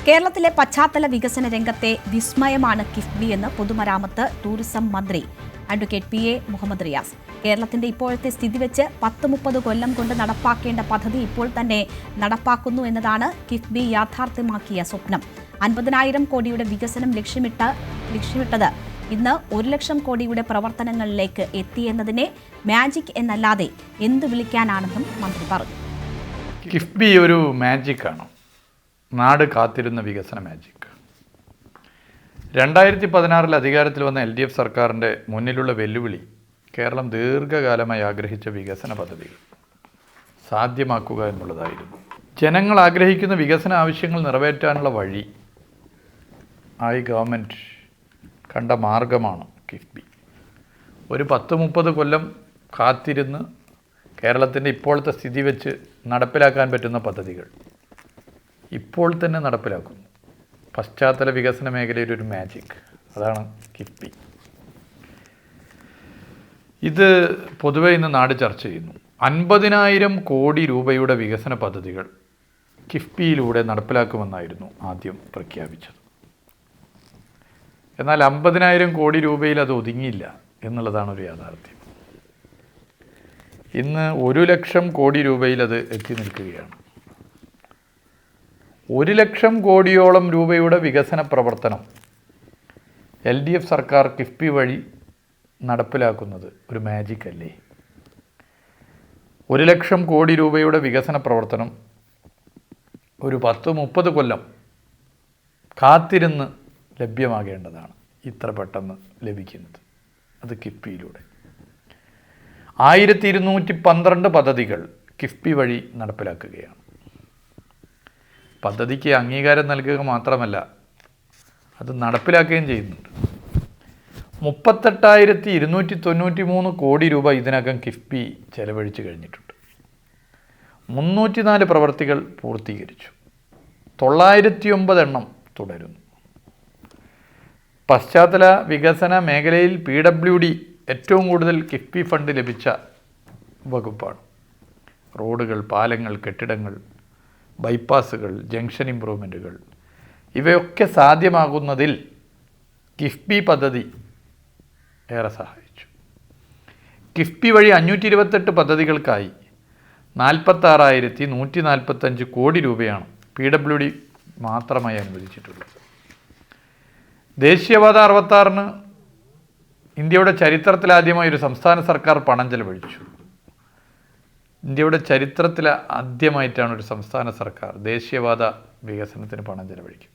കേരളത്തിലെ പശ്ചാത്തല വികസന രംഗത്തെ വിസ്മയമാണ് കിഫ്ബി എന്ന് പൊതുമരാമത്ത് ടൂറിസം മന്ത്രി അഡ്വക്കേറ്റ് പി.എ. മുഹമ്മദ് റിയാസ്. കേരളത്തിന്റെ ഇപ്പോഴത്തെ സ്ഥിതി വെച്ച് 10-30 കൊല്ലം കൊണ്ട് നടപ്പാക്കേണ്ട പദ്ധതി ഇപ്പോൾ തന്നെ നടപ്പാക്കുന്നു എന്നതാണ് കിഫ്ബി യാഥാർത്ഥ്യമാക്കിയ സ്വപ്നം. 50,000 കോടിയുടെ വികസനം ലക്ഷ്യമിട്ടത് ഇന്ന് 1 ലക്ഷം കോടിയുടെ പ്രവർത്തനങ്ങളിലേക്ക് എത്തിയെന്നതിനെ മാജിക് എന്നല്ലാതെ എന്ത് വിളിക്കാനാണെന്നും മന്ത്രി പറഞ്ഞു. കിഫ്ബി ഒരു മാജിക്കാണ്, നാട് കാത്തിരുന്ന വികസന മാജിക്. 2016 അധികാരത്തിൽ വന്ന LDF സർക്കാരിൻ്റെ മുന്നിലുള്ള വെല്ലുവിളി കേരളം ദീർഘകാലമായി ആഗ്രഹിച്ച വികസന പദ്ധതികൾ സാധ്യമാക്കുക എന്നുള്ളതായിരുന്നു. ജനങ്ങൾ ആഗ്രഹിക്കുന്ന വികസന ആവശ്യങ്ങൾ നിറവേറ്റാനുള്ള വഴി ഗവൺമെൻറ് കണ്ട മാർഗമാണ് കിഫ്ബി. ഒരു 10-30 കൊല്ലം കാത്തിരുന്ന് കേരളത്തിൻ്റെ ഇപ്പോഴത്തെ സ്ഥിതി വെച്ച് നടപ്പിലാക്കാൻ പറ്റുന്ന പദ്ധതികൾ ഇപ്പോൾ തന്നെ നടപ്പിലാക്കുന്നു. പശ്ചാത്തല വികസന മേഖലയിൽ ഒരു മാജിക്, അതാണ് കിഫ്ബി. ഇത് പൊതുവെ ഇന്ന് നാട് ചർച്ച ചെയ്യുന്നു. 50,000 കോടി രൂപയുടെ വികസന പദ്ധതികൾ കിഫ്ബിയിലൂടെ നടപ്പിലാക്കുമെന്നായിരുന്നു ആദ്യം പ്രഖ്യാപിച്ചത്. എന്നാൽ 50,000 കോടി രൂപയിൽ അത് ഒതുങ്ങിയില്ല എന്നുള്ളതാണ് ഒരു യാഥാർത്ഥ്യം. ഇന്ന് 1 ലക്ഷം കോടി രൂപയിൽ അത് എത്തി നിൽക്കുകയാണ്. 1 ലക്ഷം കോടിയോളം രൂപയുടെ വികസന പ്രവർത്തനം LDF സർക്കാർ കിഫ്ബി വഴി നടപ്പിലാക്കുന്നത് ഒരു മാജിക് അല്ലേ? 1 ലക്ഷം കോടി രൂപയുടെ വികസന പ്രവർത്തനം ഒരു 10-30 കൊല്ലം കാത്തിരുന്ന് ലഭ്യമാകേണ്ടതാണ്, ഇത്ര പെട്ടെന്ന് ലഭിക്കുന്നത് അത് കിഫ്ബിയിലൂടെ. 1212 പദ്ധതികൾ കിഫ്ബി വഴി നടപ്പിലാക്കുകയാണ്. പദ്ധതിക്ക് അംഗീകാരം നൽകുക മാത്രമല്ല, അത് നടപ്പിലാക്കുകയും ചെയ്യുന്നുണ്ട്. 38,293 കോടി രൂപ ഇതിനകം കിഫ്ബി ചെലവഴിച്ച് കഴിഞ്ഞിട്ടുണ്ട്. 304 പ്രവൃത്തികൾ പൂർത്തീകരിച്ചു. 909 എണ്ണം തുടരുന്നു. പശ്ചാത്തല വികസന മേഖലയിൽ PWD ഏറ്റവും കൂടുതൽ കിഫ്ബി ഫണ്ട് ലഭിച്ച വകുപ്പാണ്. റോഡുകൾ, പാലങ്ങൾ, കെട്ടിടങ്ങൾ, ബൈപ്പാസുകൾ, ജംഗ്ഷൻ ഇംപ്രൂവ്മെൻറ്റുകൾ ഇവയൊക്കെ സാധ്യമാകുന്നതിൽ കിഫ്ബി പദ്ധതി ഏറെ സഹായിച്ചു. കിഫ്ബി വഴി 528 പദ്ധതികൾക്കായി 46,145 കോടി രൂപയാണ് PWD മാത്രമായി അനുവദിച്ചിട്ടുള്ളത്. ദേശീയപാത 66 ഇന്ത്യയുടെ ചരിത്രത്തിലാദ്യമായി ഒരു സംസ്ഥാന സർക്കാർ പണം ചെലവഴിച്ചു. ഇന്ത്യയുടെ ചരിത്രത്തിൽ ആദ്യമായിട്ടാണ് ഒരു സംസ്ഥാന സർക്കാർ ദേശീയപാത വികസനത്തിന് പണം ചെലവഴിക്കും.